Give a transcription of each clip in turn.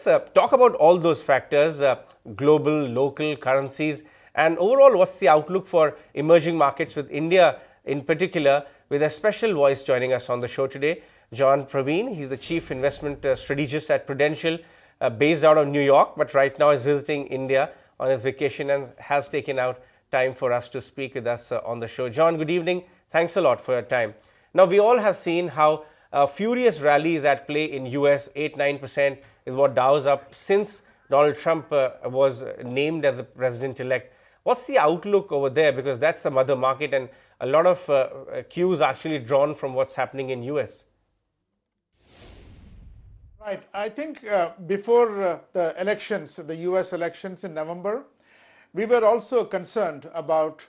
let's talk about all those factors, global, local, currencies, and overall what's the outlook for emerging markets, with India in particular, with a special voice joining us on the show today, John Praveen. He's the Chief Investment Strategist at Prudential, based out of New York, but right now is visiting India on his vacation and has taken out time for us to speak with us on the show. John, good evening. Thanks a lot for your time. Now, we all have seen how a furious rally is at play in US. 8-9% is what Dow's up since Donald Trump was named as the president-elect. What's the outlook over there? Because that's the mother market, and a lot of cues are actually drawn from what's happening in US. Right. I think before the elections, the US elections in November, we were also concerned about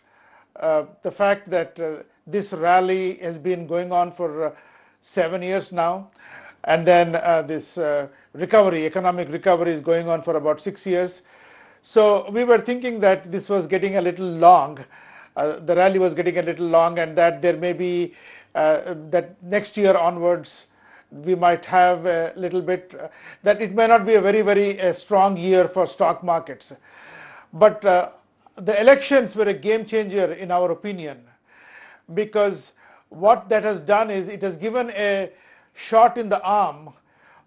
the fact that this rally has been going on for 7 years now, and then this economic recovery is going on for about 6 years. So we were thinking that this was getting a little long, the rally was getting a little long, and that there may be, that next year onwards, we might have a little bit, that it may not be a very strong year for stock markets. But the elections were a game changer in our opinion, because what that has done is it has given a shot in the arm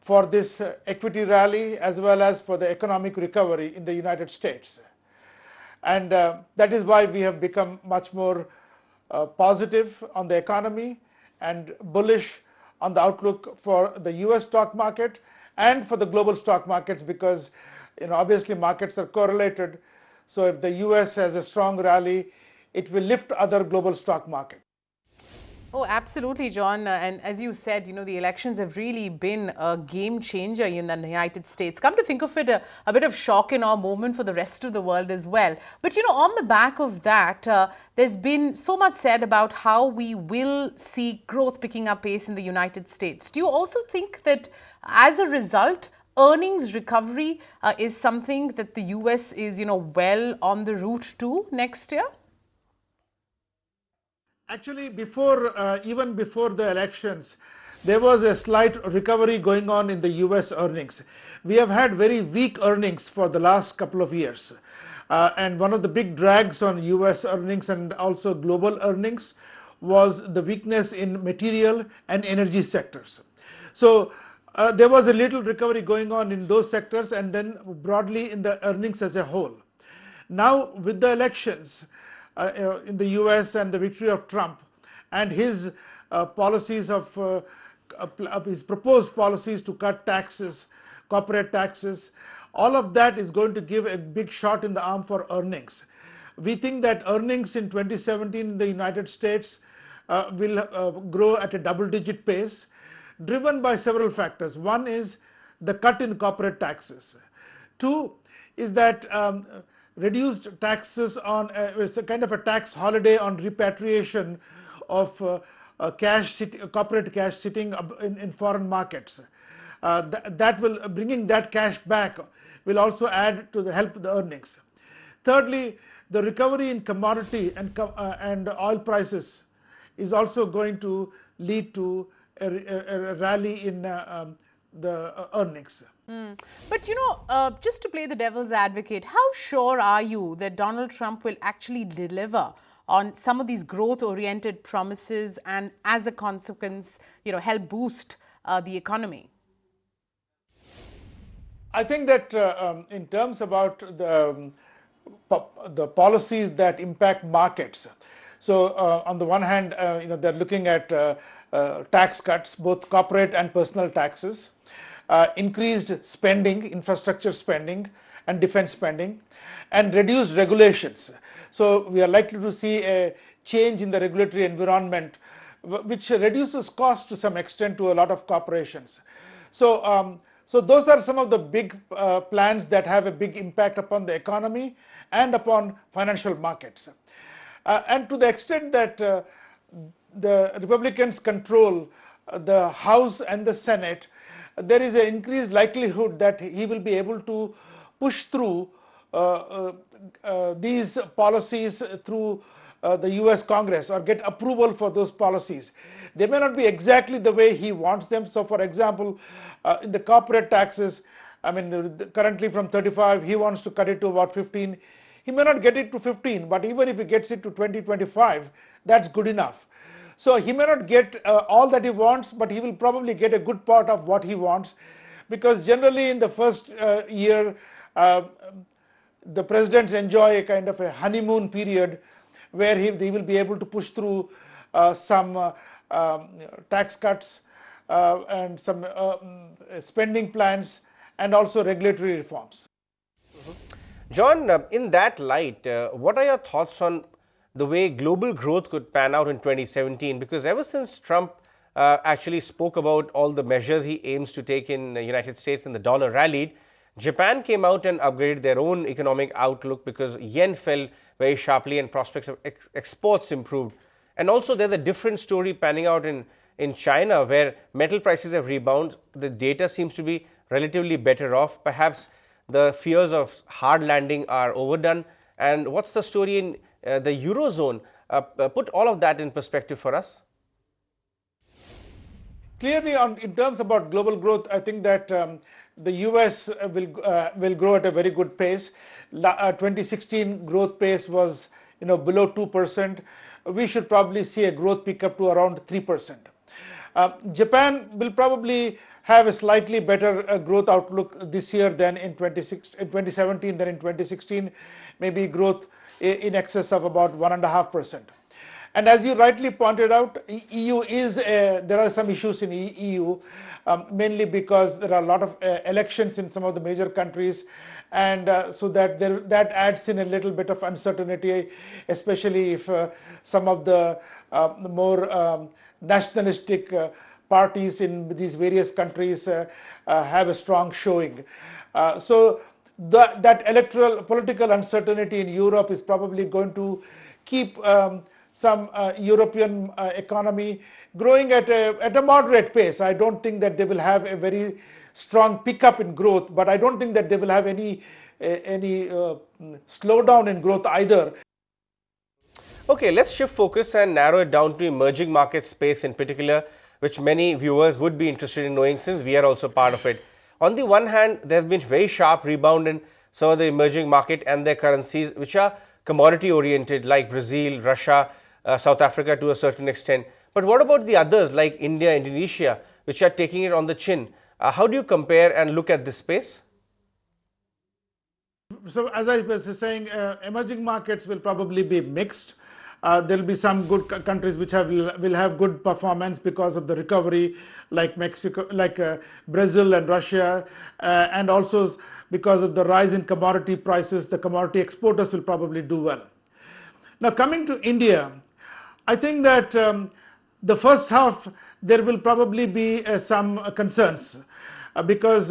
for this equity rally as well as for the economic recovery in the United States. And that is why we have become much more positive on the economy and bullish on the outlook for the US stock market and for the global stock markets, because obviously markets are correlated. So if the US has a strong rally, it will lift other global stock markets. Oh, absolutely, John. And as you said, the elections have really been a game changer in the United States. Come to think of it, a bit of shock and awe moment for the rest of the world as well. But, on the back of that, there's been so much said about how we will see growth picking up pace in the United States. Do you also think that as a result, earnings recovery is something that the US is, well on the route to next year? Actually, even before the elections, there was a slight recovery going on in the US earnings. We have had very weak earnings for the last couple of years. And one of the big drags on US earnings and also global earnings was the weakness in material and energy sectors. So there was a little recovery going on in those sectors, and then broadly in the earnings as a whole. Now, with the elections in the US and the victory of Trump and his policies of his proposed policies to cut taxes, corporate taxes, all of that is going to give a big shot in the arm for earnings. We think that earnings in 2017 in the United States will grow at a double-digit pace, driven by several factors. One is the cut in corporate taxes. Two is that reduced taxes on, it's a kind of a tax holiday on repatriation of corporate cash sitting in foreign markets. That will, bringing that cash back will also add to the help the earnings. Thirdly, the recovery in commodity and oil prices is also going to lead to a rally in the earnings. But just to play the devil's advocate, how sure are you that Donald Trump will actually deliver on some of these growth-oriented promises and, as a consequence, help boost the economy? I think that in terms about the policies that impact markets, so on the one hand, they're looking at tax cuts, both corporate and personal taxes, increased spending, infrastructure spending and defense spending, and reduced regulations. So we are likely to see a change in the regulatory environment, which reduces costs to some extent to a lot of corporations. So those are some of the big plans that have a big impact upon the economy and upon financial markets. And to the extent that the Republicans control the House and the Senate, there is an increased likelihood that he will be able to push through these policies through the US Congress, or get approval for those policies. They may not be exactly the way he wants them. So for example, in the corporate taxes, I mean, currently from 35, he wants to cut it to about 15. He may not get it to 15, but even if he gets it to 20, 25, that's good enough. So he may not get all that he wants, but he will probably get a good part of what he wants, because generally in the first year, the presidents enjoy a kind of a honeymoon period where they will be able to push through some tax cuts and some spending plans and also regulatory reforms. John, in that light, what are your thoughts on the way global growth could pan out in 2017? Because ever since Trump actually spoke about all the measures he aims to take in the United States and the dollar rallied, Japan came out and upgraded their own economic outlook because yen fell very sharply and prospects of exports improved. And also there's a different story panning out in China, where metal prices have rebounded. The data seems to be relatively better off. Perhaps the fears of hard landing are overdone. And what's the story in the Eurozone? Put all of that in perspective for us. Clearly, in terms about global growth, I think that the US will grow at a very good pace. 2016 growth pace was below 2%. We should probably see a growth pickup to around 3%. Japan will probably have a slightly better growth outlook this year than in 2017 than in 2016, maybe growth in excess of about 1.5%. And as you rightly pointed out, EU there are some issues in EU, mainly because there are a lot of elections in some of the major countries, and so that adds in a little bit of uncertainty, especially if some of the more nationalistic parties in these various countries have a strong showing. So that political uncertainty in Europe is probably going to keep some European economy growing at a moderate pace. I don't think that they will have a very strong pickup in growth, but I don't think that they will have any slowdown in growth either. Okay, let's shift focus and narrow it down to emerging market space in particular, which many viewers would be interested in knowing since we are also part of it. On the one hand, there has been very sharp rebound in some of the emerging market and their currencies, which are commodity oriented, like Brazil, Russia, South Africa to a certain extent. But what about the others like India, Indonesia, which are taking it on the chin? How do you compare and look at this space? So as I was saying, emerging markets will probably be mixed. There will be some good countries which will have good performance because of the recovery, like Mexico, like Brazil and Russia, and also because of the rise in commodity prices, the commodity exporters will probably do well. Now coming to India, I think that the first half there will probably be some concerns because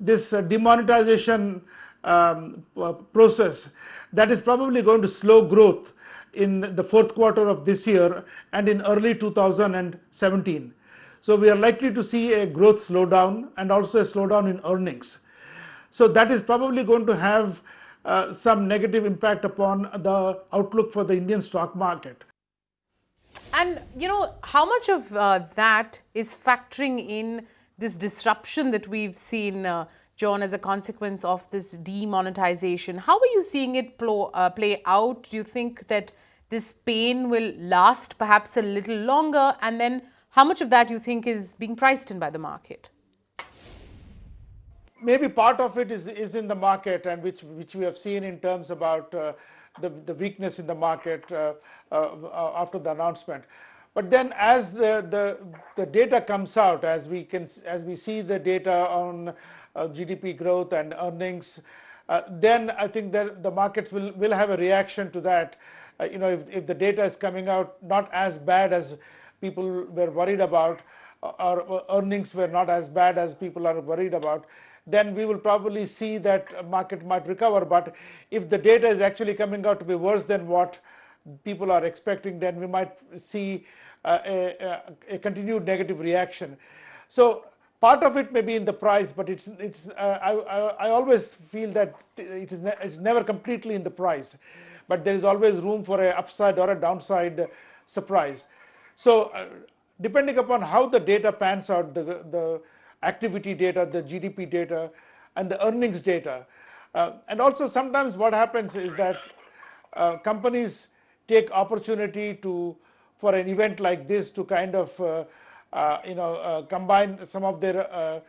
this demonetization process that is probably going to slow growth in the fourth quarter of this year and in early 2017. So we are likely to see a growth slowdown and also a slowdown in earnings. So that is probably going to have some negative impact upon the outlook for the Indian stock market. And how much of that is factoring in this disruption that we've seen, John, as a consequence of this demonetization? How are you seeing it play out? Do you think that this pain will last perhaps a little longer? And then how much of that you think is being priced in by the market? Maybe part of it is in the market, and which we have seen in terms about the weakness in the market after the announcement. But then as the data comes out, as we see the data on GDP growth and earnings, then I think that the markets will have a reaction to that. If the data is coming out not as bad as people were worried about, or earnings were not as bad as people are worried about, then we will probably see that market might recover. But if the data is actually coming out to be worse than what people are expecting, then we might see a continued negative reaction. So part of it may be in the price, but I always feel that it's never completely in the price, but there is always room for an upside or a downside surprise. So depending upon how the data pans out, the activity data, the GDP data, and the earnings data. And also sometimes what happens is that companies take opportunity for an event like this to kind of combine some of their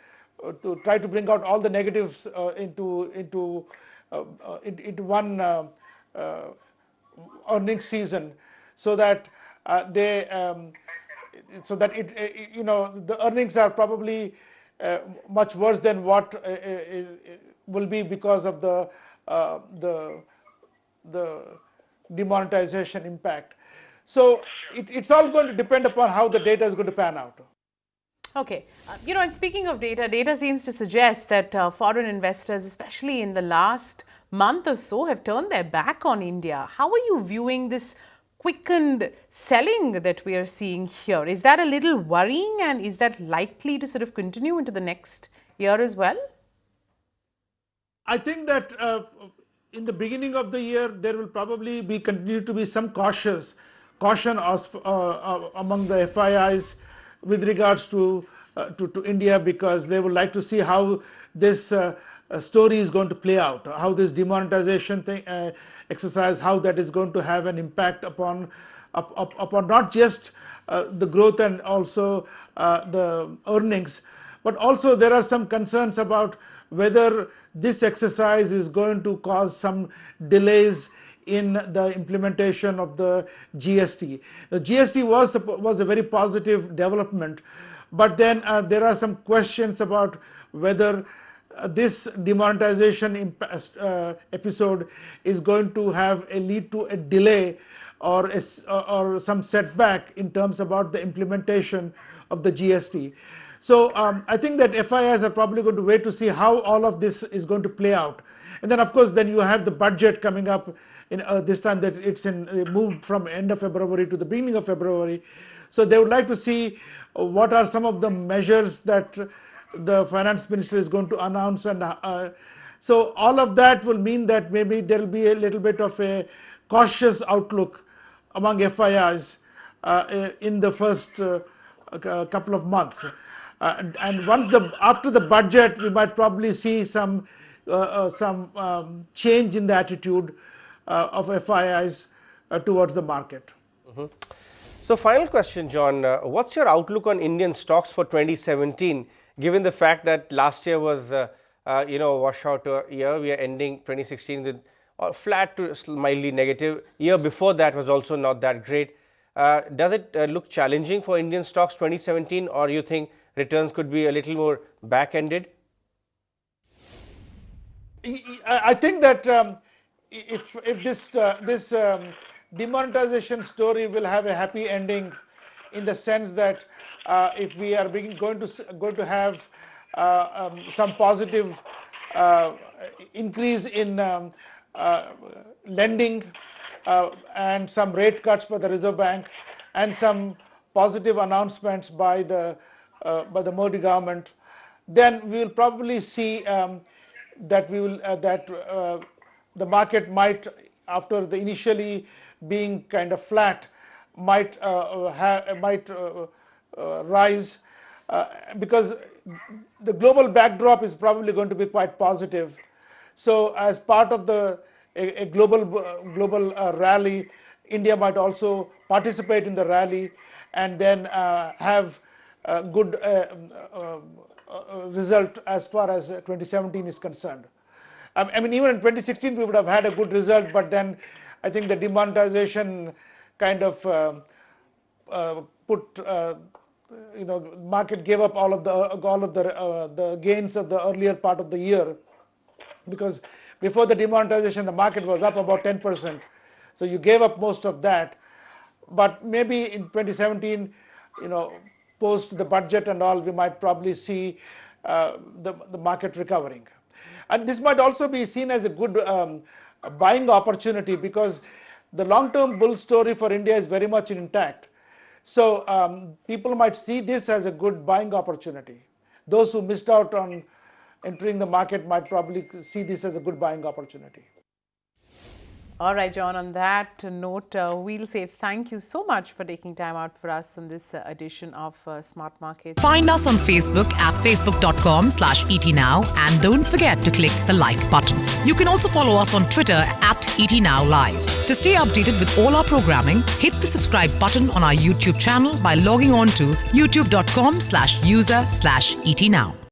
to try to bring out all the negatives into one earnings season, so that the earnings are probably much worse than what will be because of the demonetization impact. So it's all going to depend upon how the data is going to pan out. Okay. And speaking of data, data seems to suggest that foreign investors, especially in the last month or so, have turned their back on India. How are you viewing this quickened selling that we are seeing here? Is that a little worrying, and is that likely to sort of continue into the next year as well? I think that in the beginning of the year, there will probably continue to be some caution among the FIIs with regards to India, because they would like to see how this story is going to play out, how this demonetization exercise, how that is going to have an impact upon not just the growth and also the earnings, but also there are some concerns about whether this exercise is going to cause some delays in the implementation of the GST. The GST was a very positive development, but then there are some questions about whether this demonetization episode is going to lead to a delay or some setback in terms about the implementation of the GST. So I think that FIIs are probably going to wait to see how all of this is going to play out. And then, of course, then you have the budget coming up in this time that it moved from end of February to the beginning of February. So they would like to see what are some of the measures that the finance minister is going to announce. And so all of that will mean that maybe there will be a little bit of a cautious outlook among FIIs in the first couple of months. And after the budget, we might probably see some change in the attitude of FIIs towards the market. Mm-hmm. So final question, John, what's your outlook on Indian stocks for 2017, given the fact that last year was washout year? We are ending 2016 with flat to mildly negative. Year before that was also not that great. Does it look challenging for Indian stocks 2017, or you think returns could be a little more back-ended? I think that if this demonetization story will have a happy ending, in the sense that if we are going to have some positive increase in lending and some rate cuts by the Reserve Bank and some positive announcements by the Modi government, then we will probably see that the market might, after the initially being kind of flat, might rise, because the global backdrop is probably going to be quite positive. So as part of a global rally, India might also participate in the rally and then have a good result as far as 2017 is concerned. I mean, even in 2016 we would have had a good result, but then I think the demonetization kind of market gave up all of the gains of the earlier part of the year, because before the demonetization the market was up about 10%. So you gave up most of that. But maybe in 2017, post the budget and all, we might probably see the market recovering. And this might also be seen as a good buying opportunity, because the long-term bull story for India is very much intact. So people might see this as a good buying opportunity. Those who missed out on entering the market might probably see this as a good buying opportunity. All right, John, on that note, we'll say thank you so much for taking time out for us on this edition of Smart Markets. Find us on Facebook at facebook.com/ETNow and don't forget to click the like button. You can also follow us on Twitter at ETNowLive. To stay updated with all our programming, hit the subscribe button on our YouTube channel by logging on to youtube.com/user/ETNow.